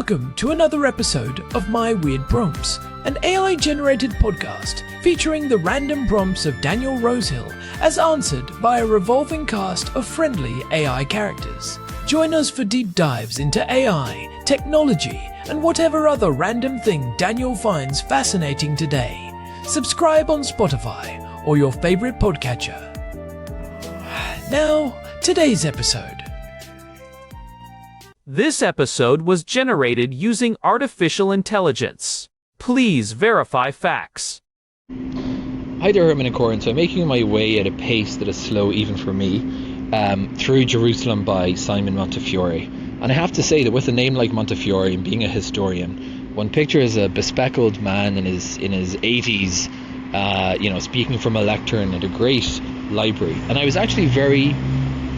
Welcome to another episode of My Weird Prompts, an AI-generated podcast featuring the random prompts of Daniel Rosehill as answered by a revolving cast of friendly AI characters. Join us for deep dives into AI, technology, and whatever other random thing Daniel finds fascinating today. Subscribe on Spotify or your favorite podcatcher. Now, today's episode. This episode was generated using artificial intelligence. Please verify facts. Hi there, Herman and Corn. So I'm making my way at a pace that is slow even for me through Jerusalem by Simon Montefiore. And I have to say that with a name like Montefiore and being a historian, one pictures a bespectacled man in his 80s, speaking from a lectern at a great library. And I was actually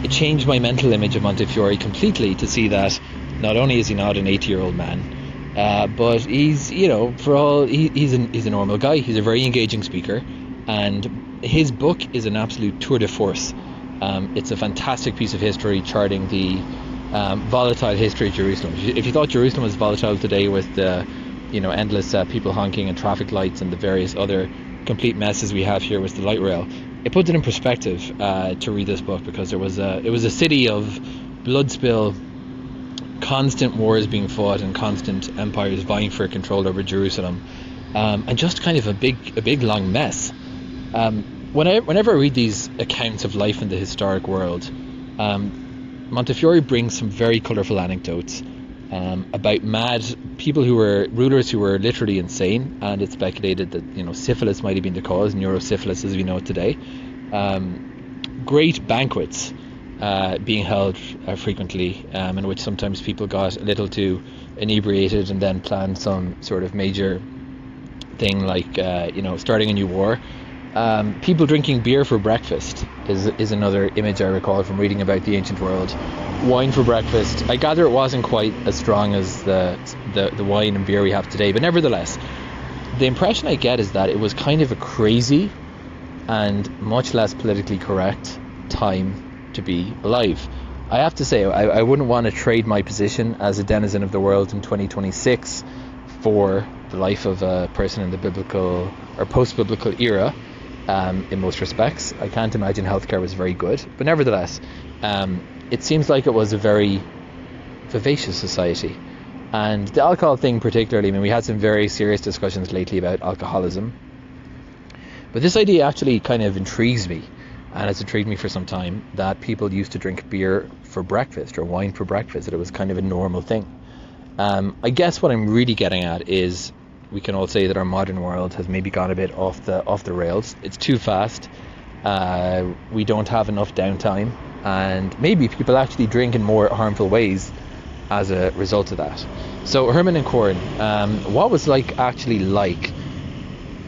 it changed my mental image of Montefiore completely to see that not only is he not an 80-year-old man, but he's a normal guy. He's a very engaging speaker, and his book is an absolute tour de force. It's a fantastic piece of history charting the volatile history of Jerusalem. If you thought Jerusalem was volatile today with the endless people honking and traffic lights and the various other complete messes we have here with the light rail, it puts it in perspective to read this book, because it was a city of blood spill, constant wars being fought, and constant empires vying for control over Jerusalem, and just kind of a big long mess. Whenever I read these accounts of life in the historic world, Montefiore brings some very colourful anecdotes about mad people rulers who were literally insane, and it's speculated that syphilis might have been the cause, neurosyphilis as we know it today. Great banquets being held frequently, in which sometimes people got a little too inebriated and then planned some sort of major thing like starting a new war. People drinking beer for breakfast is another image I recall from reading about the ancient world. Wine for breakfast. I gather it wasn't quite as strong as the wine and beer we have today, but nevertheless, the impression I get is that it was kind of a crazy and much less politically correct time to be alive. I have to say, I wouldn't want to trade my position as a denizen of the world in 2026 for the life of a person in the biblical or post-biblical era. In most respects, I can't imagine healthcare was very good, but nevertheless, it seems like it was a very vivacious society. And the alcohol thing particularly, we had some very serious discussions lately about alcoholism, but this idea actually kind of intrigues me, and it's intrigued me for some time, that people used to drink beer for breakfast or wine for breakfast, that it was kind of a normal thing. I guess what I'm really getting at is, we can all say that our modern world has maybe gone a bit off the rails. It's too fast. We don't have enough downtime, and maybe people actually drink in more harmful ways as a result of that. So Herman and Corn, what was actually like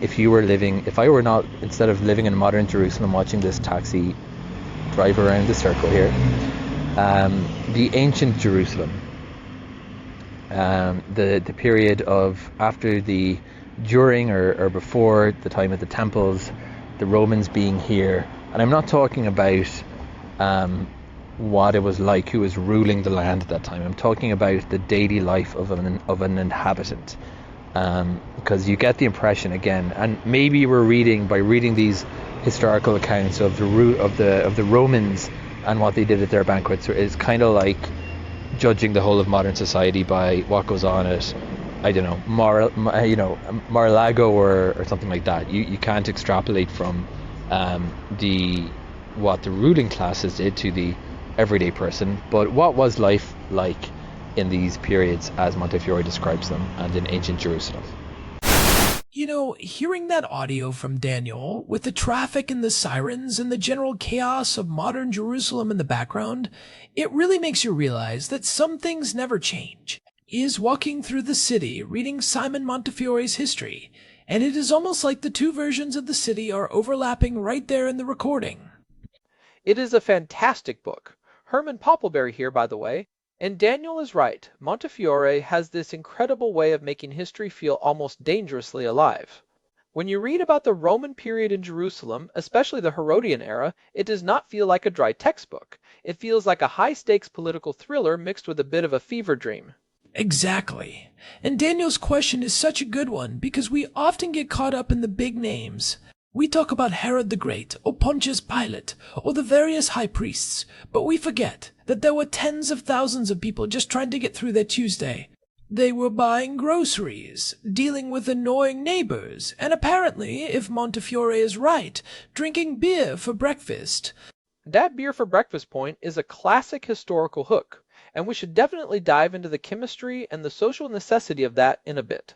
if I were not, instead of living in modern Jerusalem watching this taxi drive around the circle here, the ancient Jerusalem, the period of during or before the time of the temples, the Romans being here. And I'm not talking about what it was like, who was ruling the land at that time. I'm talking about the daily life of an inhabitant, because you get the impression again, and maybe by reading these historical accounts of the Romans and what they did at their banquets, is kind of like judging the whole of modern society by what goes on at, I don't know, Mar-a-Lago or something like that. You can't extrapolate from what the ruling classes did to the everyday person. But what was life like in these periods as Montefiore describes them, and in ancient Jerusalem? Hearing that audio from Daniel, with the traffic and the sirens and the general chaos of modern Jerusalem in the background, it really makes you realize that some things never change. He is walking through the city reading Simon Montefiore's history, and it is almost like the two versions of the city are overlapping right there in the recording. It is a fantastic book. Herman Poppleberry here, by the way. And Daniel is right. Montefiore has this incredible way of making history feel almost dangerously alive. When you read about the Roman period in Jerusalem, especially the Herodian era, it does not feel like a dry textbook. It feels like a high-stakes political thriller mixed with a bit of a fever dream. Exactly. And Daniel's question is such a good one because we often get caught up in the big names. We talk about Herod the Great, or Pontius Pilate, or the various high priests, but we forget that there were tens of thousands of people just trying to get through their Tuesday. They were buying groceries, dealing with annoying neighbors, and apparently, if Montefiore is right, drinking beer for breakfast. That beer for breakfast point is a classic historical hook, and we should definitely dive into the chemistry and the social necessity of that in a bit.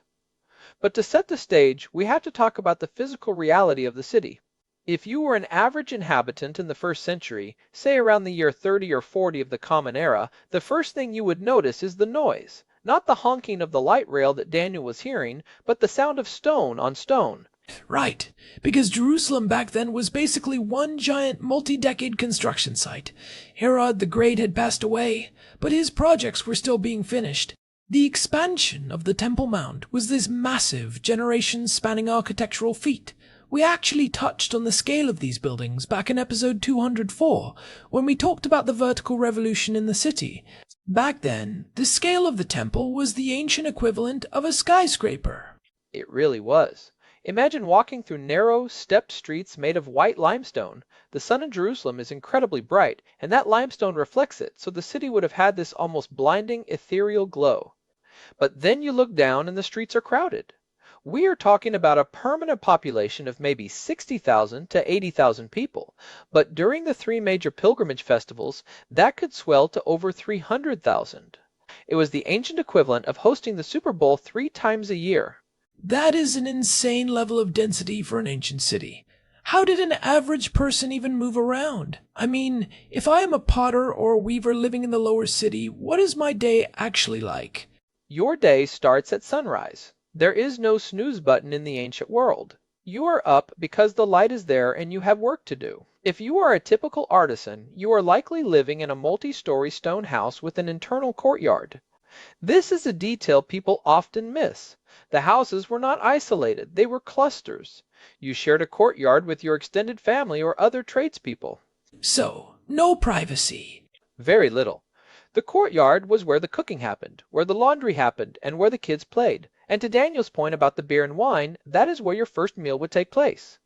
But to set the stage, we have to talk about the physical reality of the city. If you were an average inhabitant in the first century, say around the year 30 or 40 of the Common Era, the first thing you would notice is the noise. Not the honking of the light rail that Daniel was hearing, but the sound of stone on stone. Right, because Jerusalem back then was basically one giant multi-decade construction site. Herod the Great had passed away, but his projects were still being finished. The expansion of the Temple Mount was this massive, generation-spanning architectural feat. We actually touched on the scale of these buildings back in episode 204, when we talked about the vertical revolution in the city. Back then, the scale of the temple was the ancient equivalent of a skyscraper. It really was. Imagine walking through narrow, stepped streets made of white limestone. The sun in Jerusalem is incredibly bright, and that limestone reflects it, so the city would have had this almost blinding, ethereal glow. But then you look down and the streets are crowded. We are talking about a permanent population of maybe 60,000 to 80,000 people, but during the three major pilgrimage festivals, that could swell to over 300,000. It was the ancient equivalent of hosting the Super Bowl 3 times a year. That is an insane level of density for an ancient city. How did an average person even move around? I mean, if I am a potter or a weaver living in the lower city, what is my day actually like? Your day starts at sunrise. There is no snooze button in the ancient world. You are up because the light is there and you have work to do. If you are a typical artisan, you are likely living in a multi-story stone house with an internal courtyard. This is a detail people often miss. The houses were not isolated, they were clusters. You shared a courtyard with your extended family or other tradespeople. So, no privacy. Very little. The courtyard was where the cooking happened, where the laundry happened, and where the kids played. And to Daniel's point about the beer and wine, that is where your first meal would take place.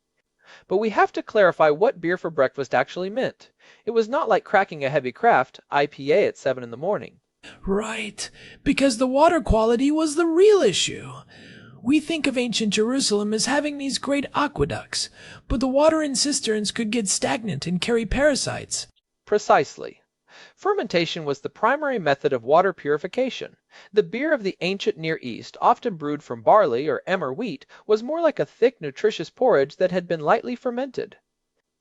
But we have to clarify what beer for breakfast actually meant. It was not like cracking a heavy craft, IPA at 7 in the morning. Right, because the water quality was the real issue. We think of ancient Jerusalem as having these great aqueducts, but the water in cisterns could get stagnant and carry parasites. Precisely. Fermentation was the primary method of water purification. The beer of the ancient Near East, often brewed from barley or emmer wheat, was more like a thick, nutritious porridge that had been lightly fermented.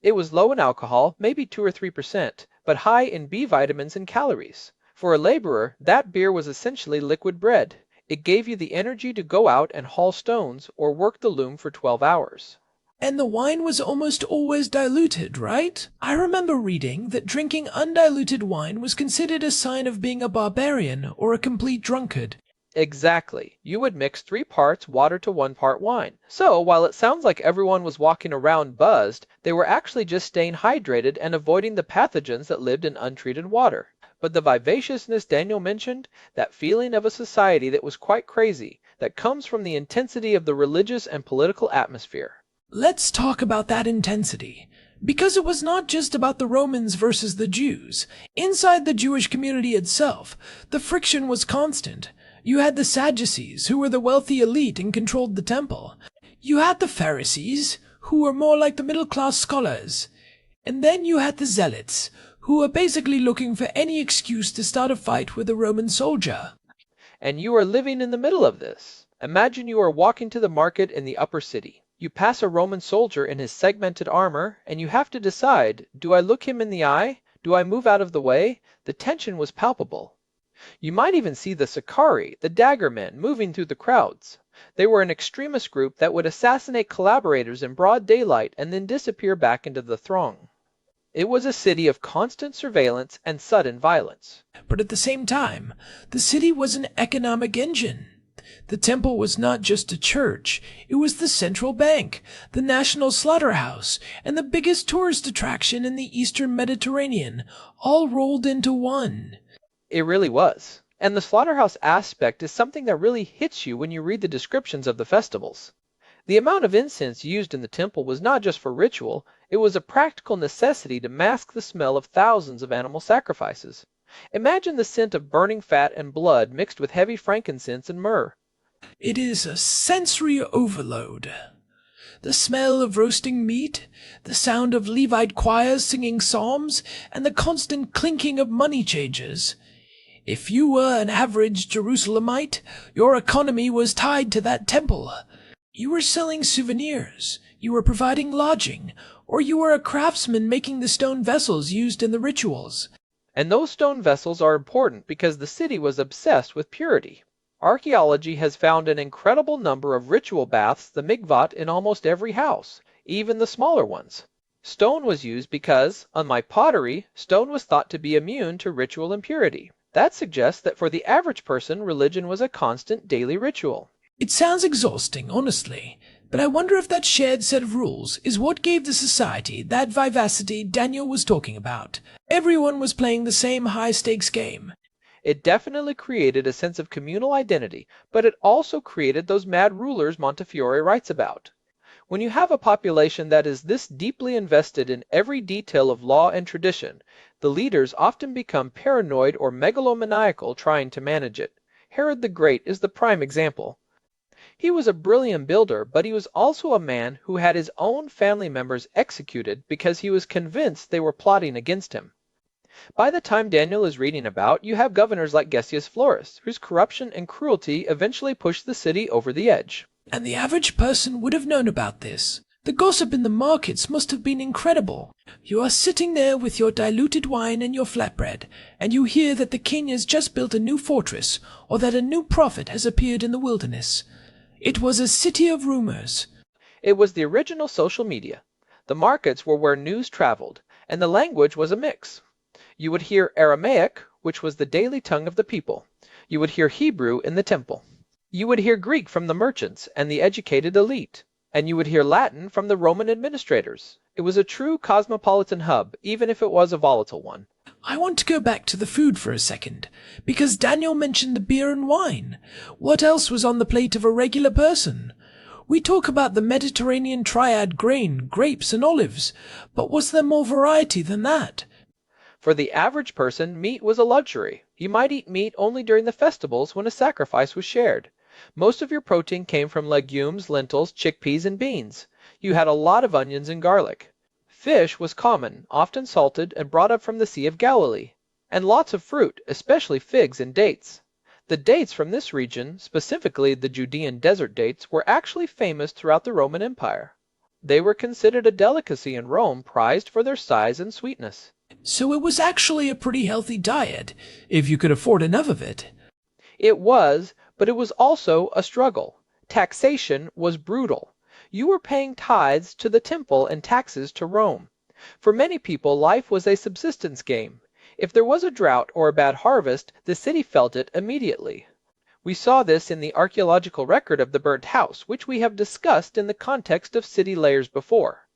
It was low in alcohol, maybe 2 or 3%, but high in B vitamins and calories. For a laborer, that beer was essentially liquid bread. It gave you the energy to go out and haul stones or work the loom for 12 hours. And the wine was almost always diluted, right? I remember reading that drinking undiluted wine was considered a sign of being a barbarian or a complete drunkard. Exactly. You would mix 3 parts water to 1 part wine. So, while it sounds like everyone was walking around buzzed, they were actually just staying hydrated and avoiding the pathogens that lived in untreated water. But the vivaciousness Daniel mentioned, that feeling of a society that was quite crazy, that comes from the intensity of the religious and political atmosphere. Let's talk about that intensity. Because it was not just about the Romans versus the Jews. Inside the Jewish community itself, the friction was constant. You had the Sadducees, who were the wealthy elite and controlled the temple. You had the Pharisees, who were more like the middle-class scholars. And then you had the Zealots, who were basically looking for any excuse to start a fight with a Roman soldier. And you are living in the middle of this. Imagine you are walking to the market in the upper city. You pass a Roman soldier in his segmented armor, and you have to decide, do I look him in the eye? Do I move out of the way? The tension was palpable. You might even see the Sicarii, the dagger men, moving through the crowds. They were an extremist group that would assassinate collaborators in broad daylight and then disappear back into the throng. It was a city of constant surveillance and sudden violence. But at the same time, the city was an economic engine. The temple was not just a church, it was the central bank, the national slaughterhouse, and the biggest tourist attraction in the eastern Mediterranean, all rolled into one. It really was. And the slaughterhouse aspect is something that really hits you when you read the descriptions of the festivals. The amount of incense used in the temple was not just for ritual, it was a practical necessity to mask the smell of thousands of animal sacrifices. Imagine the scent of burning fat and blood mixed with heavy frankincense and myrrh. It is a sensory overload. The smell of roasting meat, the sound of Levite choirs singing psalms, and the constant clinking of money changers. If you were an average Jerusalemite, your economy was tied to that temple. You were selling souvenirs, you were providing lodging, or you were a craftsman making the stone vessels used in the rituals. And those stone vessels are important because the city was obsessed with purity. Archaeology has found an incredible number of ritual baths, the mikvot, in almost every house, even the smaller ones. Stone was used because, unlike pottery, stone was thought to be immune to ritual impurity. That suggests that for the average person, religion was a constant daily ritual. It sounds exhausting, honestly, but I wonder if that shared set of rules is what gave the society that vivacity Daniel was talking about. Everyone was playing the same high-stakes game. It definitely created a sense of communal identity, but it also created those mad rulers Montefiore writes about. When you have a population that is this deeply invested in every detail of law and tradition, the leaders often become paranoid or megalomaniacal trying to manage it. Herod the Great is the prime example. He was a brilliant builder, but he was also a man who had his own family members executed because he was convinced they were plotting against him. By the time Daniel is reading about, you have governors like Gessius Florus, whose corruption and cruelty eventually pushed the city over the edge. And the average person would have known about this. The gossip in the markets must have been incredible. You are sitting there with your diluted wine and your flatbread, and you hear that the king has just built a new fortress, or that a new prophet has appeared in the wilderness. It was a city of rumors. It was the original social media. The markets were where news traveled, and the language was a mix. You would hear Aramaic, which was the daily tongue of the people. You would hear Hebrew in the temple. You would hear Greek from the merchants and the educated elite. And you would hear Latin from the Roman administrators. It was a true cosmopolitan hub, even if it was a volatile one. I want to go back to the food for a second, because Daniel mentioned the beer and wine. What else was on the plate of a regular person? We talk about the Mediterranean triad grain, grapes, and olives, but was there more variety than that? For the average person, meat was a luxury. You might eat meat only during the festivals when a sacrifice was shared. Most of your protein came from legumes, lentils, chickpeas, and beans. You had a lot of onions and garlic. Fish was common, often salted and brought up from the Sea of Galilee. And lots of fruit, especially figs and dates. The dates from this region, specifically the Judean desert dates, were actually famous throughout the Roman Empire. They were considered a delicacy in Rome, prized for their size and sweetness. So it was actually a pretty healthy diet, if you could afford enough of it. It was, but it was also a struggle. Taxation was brutal. You were paying tithes to the temple and taxes to Rome. For many people, life was a subsistence game. If there was a drought or a bad harvest, the city felt it immediately. We saw this in the archaeological record of the burnt house, which we have discussed in the context of city layers before.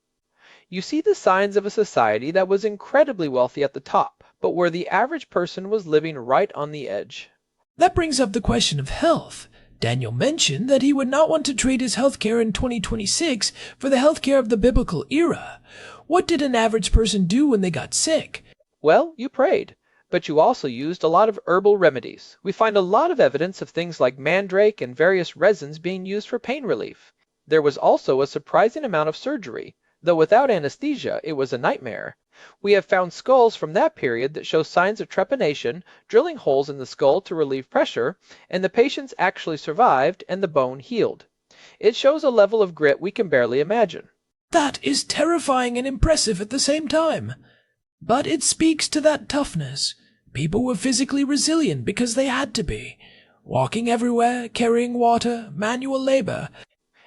You see the signs of a society that was incredibly wealthy at the top, but where the average person was living right on the edge. That brings up the question of health. Daniel mentioned that he would not want to trade his healthcare in 2026 for the healthcare of the biblical era. What did an average person do when they got sick? Well, you prayed, but you also used a lot of herbal remedies. We find a lot of evidence of things like mandrake and various resins being used for pain relief. There was also a surprising amount of surgery. Though without anesthesia, it was a nightmare. We have found skulls from that period that show signs of trepanation, drilling holes in the skull to relieve pressure, and the patients actually survived and the bone healed. It shows a level of grit we can barely imagine. That is terrifying and impressive at the same time. But it speaks to that toughness. People were physically resilient because they had to be. Walking everywhere, carrying water, manual labor.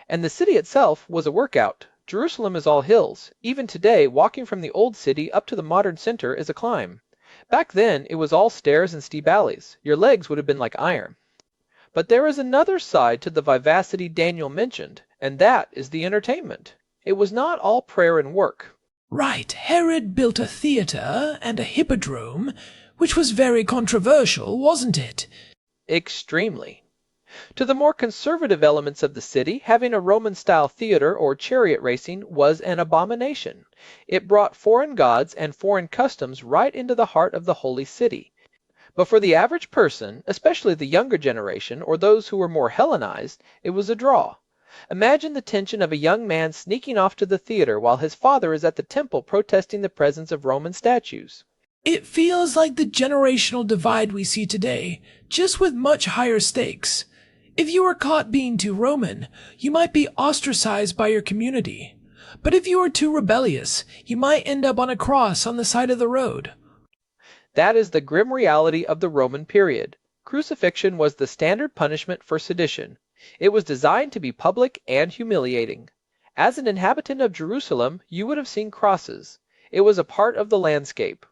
And the city itself was a workout. Jerusalem is all hills. Even today, walking from the old city up to the modern center is a climb. Back then, it was all stairs and steep alleys. Your legs would have been like iron. But there is another side to the vivacity Daniel mentioned, and that is the entertainment. It was not all prayer and work. Right, Herod built a theater and a hippodrome, which was very controversial, wasn't it? Extremely. To the more conservative elements of the city, having a Roman-style theater or chariot racing was an abomination. It brought foreign gods and foreign customs right into the heart of the holy city. But for the average person, especially the younger generation or those who were more Hellenized, it was a draw. Imagine the tension of a young man sneaking off to the theater while his father is at the temple protesting the presence of Roman statues. It feels like the generational divide we see today, just with much higher stakes. If you were caught being too Roman, you might be ostracized by your community. But if you were too rebellious, you might end up on a cross on the side of the road. That is the grim reality of the Roman period. Crucifixion was the standard punishment for sedition. It was designed to be public and humiliating. As an inhabitant of Jerusalem, you would have seen crosses. It was a part of the landscape.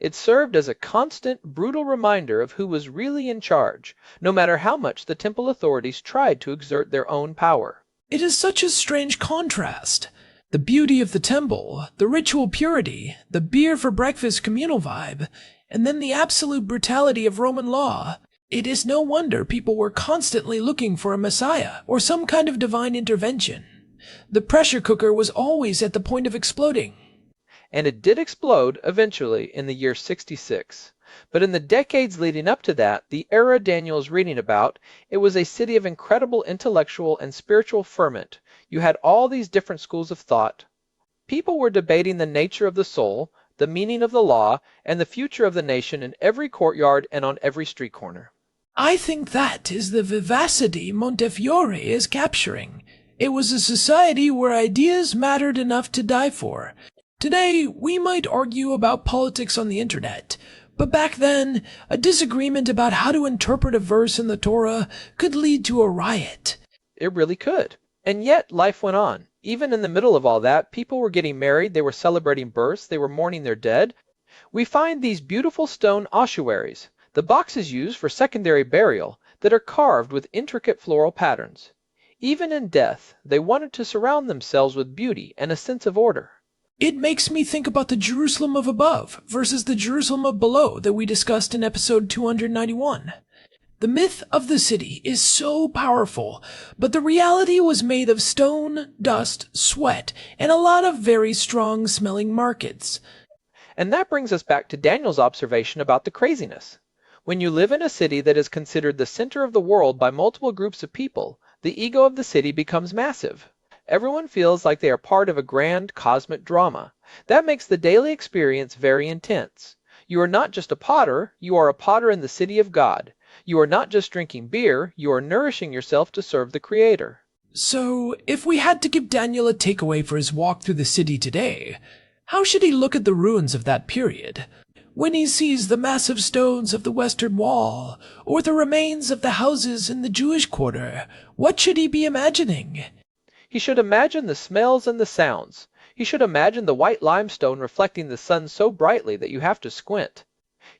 It served as a constant, brutal reminder of who was really in charge, no matter how much the temple authorities tried to exert their own power. It is such a strange contrast. The beauty of the temple, the ritual purity, the beer for breakfast communal vibe, and then the absolute brutality of Roman law. It is no wonder people were constantly looking for a messiah or some kind of divine intervention. The pressure cooker was always at the point of exploding. And it did explode eventually in the year 66. But in the decades leading up to that, the era Daniel is reading about, it was a city of incredible intellectual and spiritual ferment. You had all these different schools of thought. People were debating the nature of the soul, the meaning of the law, and the future of the nation in every courtyard and on every street corner. I think that is the vivacity Montefiore is capturing. It was a society where ideas mattered enough to die for. Today, we might argue about politics on the internet, but back then, a disagreement about how to interpret a verse in the Torah could lead to a riot. It really could. And yet, life went on. Even in the middle of all that, people were getting married, they were celebrating births, they were mourning their dead. We find these beautiful stone ossuaries, the boxes used for secondary burial, that are carved with intricate floral patterns. Even in death, they wanted to surround themselves with beauty and a sense of order. It makes me think about the Jerusalem of above versus the Jerusalem of below that we discussed in episode 291. The myth of the city is so powerful, but the reality was made of stone, dust, sweat, and a lot of very strong-smelling markets. And that brings us back to Daniel's observation about the craziness. When you live in a city that is considered the center of the world by multiple groups of people, the ego of the city becomes massive. Everyone feels like they are part of a grand cosmic drama. That makes the daily experience very intense. You are not just a potter, you are a potter in the city of God. You are not just drinking beer, you are nourishing yourself to serve the Creator. So, if we had to give Daniel a takeaway for his walk through the city today, how should he look at the ruins of that period? When he sees the massive stones of the Western Wall, or the remains of the houses in the Jewish quarter, what should he be imagining? He should imagine the smells and the sounds. He should imagine the white limestone reflecting the sun so brightly that you have to squint.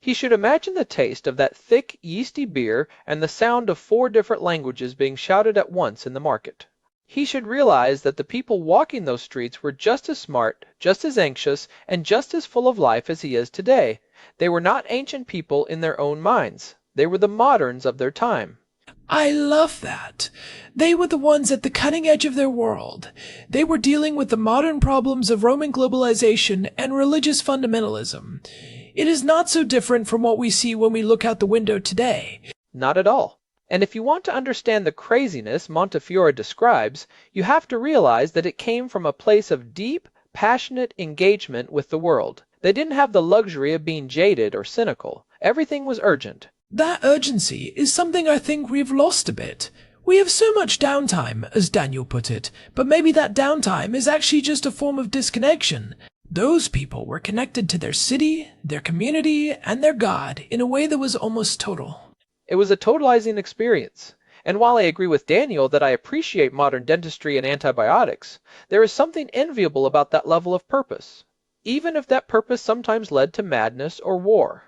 He should imagine the taste of that thick, yeasty beer and the sound of 4 different languages being shouted at once in the market. He should realize that the people walking those streets were just as smart, just as anxious, and just as full of life as he is today. They were not ancient people in their own minds. They were the moderns of their time. I love that. They were the ones at the cutting edge of their world. They were dealing with the modern problems of Roman globalization and religious fundamentalism. It is not so different from what we see when we look out the window today. Not at all. And if you want to understand the craziness Montefiore describes, you have to realize that it came from a place of deep, passionate engagement with the world. They didn't have the luxury of being jaded or cynical. Everything was urgent. That urgency is something I think we've lost a bit. We have so much downtime, as Daniel put it, but maybe that downtime is actually just a form of disconnection. Those people were connected to their city, their community, and their God in a way that was almost total. It was a totalizing experience. And while I agree with Daniel that I appreciate modern dentistry and antibiotics, there is something enviable about that level of purpose, even if that purpose sometimes led to madness or war.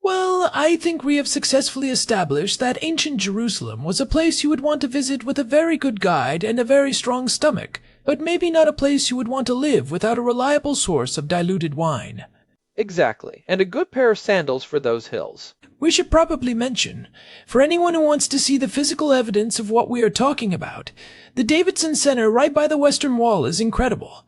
Well, I think we have successfully established that ancient Jerusalem was a place you would want to visit with a very good guide and a very strong stomach, but maybe not a place you would want to live without a reliable source of diluted wine. Exactly, and a good pair of sandals for those hills. We should probably mention, for anyone who wants to see the physical evidence of what we are talking about, the Davidson Center right by the Western Wall is incredible.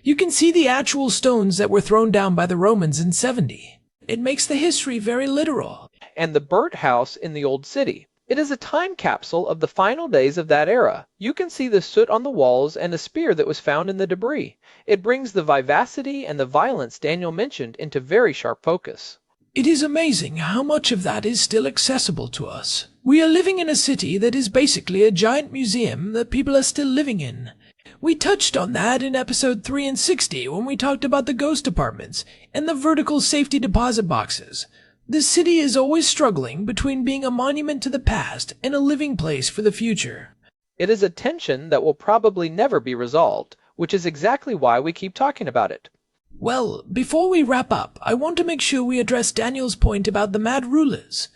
You can see the actual stones that were thrown down by the Romans in 70. It makes the history very literal. And the burnt house in the Old City. It is a time capsule of the final days of that era. You can see the soot on the walls and a spear that was found in the debris. It brings the vivacity and the violence Daniel mentioned into very sharp focus. It is amazing how much of that is still accessible to us. We are living in a city that is basically a giant museum that people are still living in. We touched on that in episode 3 and 60 when we talked about the ghost apartments and the vertical safety deposit boxes. The city is always struggling between being a monument to the past and a living place for the future. It is a tension that will probably never be resolved, which is exactly why we keep talking about it. Well, before we wrap up, I want to make sure we address Daniel's point about the mad rulers.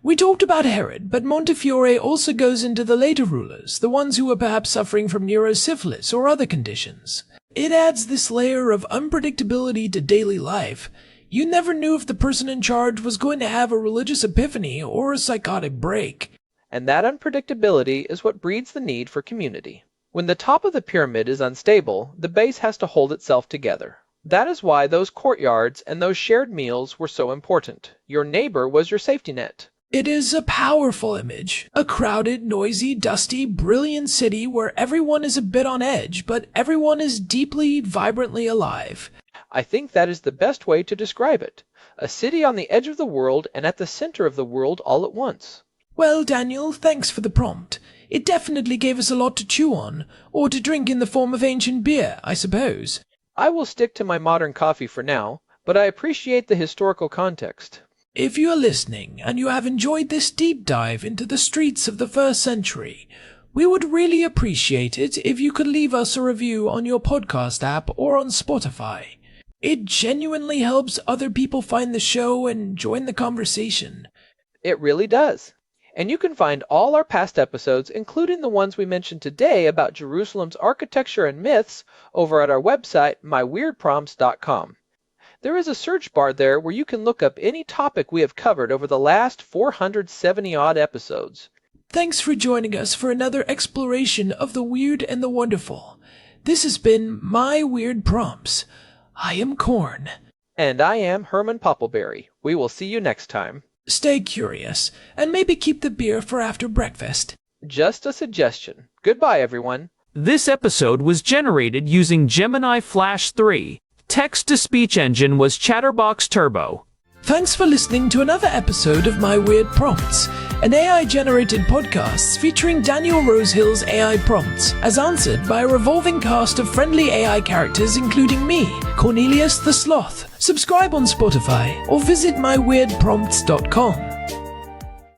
We talked about Herod, but Montefiore also goes into the later rulers, the ones who were perhaps suffering from neurosyphilis or other conditions. It adds this layer of unpredictability to daily life. You never knew if the person in charge was going to have a religious epiphany or a psychotic break. And that unpredictability is what breeds the need for community. When the top of the pyramid is unstable, the base has to hold itself together. That is why those courtyards and those shared meals were so important. Your neighbor was your safety net. It is a powerful image. A crowded, noisy, dusty, brilliant city where everyone is a bit on edge, but everyone is deeply, vibrantly alive. I think that is the best way to describe it. A city on the edge of the world and at the center of the world all at once. Well, Daniel, thanks for the prompt. It definitely gave us a lot to chew on, or to drink in the form of ancient beer, I suppose. I will stick to my modern coffee for now, but I appreciate the historical context. If you are listening and you have enjoyed this deep dive into the streets of the 1st century, we would really appreciate it if you could leave us a review on your podcast app or on Spotify. It genuinely helps other people find the show and join the conversation. It really does. And you can find all our past episodes, including the ones we mentioned today about Jerusalem's architecture and myths, over at our website, myweirdprompts.com. There is a search bar there where you can look up any topic we have covered over the last 470-odd episodes. Thanks for joining us for another exploration of the weird and the wonderful. This has been My Weird Prompts. I am Corn. And I am Herman Poppleberry. We will see you next time. Stay curious, and maybe keep the beer for after breakfast. Just a suggestion. Goodbye, everyone. This episode was generated using Gemini Flash 3. Text-to-speech engine was Chatterbox Turbo. Thanks for listening to another episode of My Weird Prompts, an AI-generated podcast featuring Daniel Rosehill's AI prompts, as answered by a revolving cast of friendly AI characters including me, Cornelius the Sloth. Subscribe on Spotify or visit myweirdprompts.com.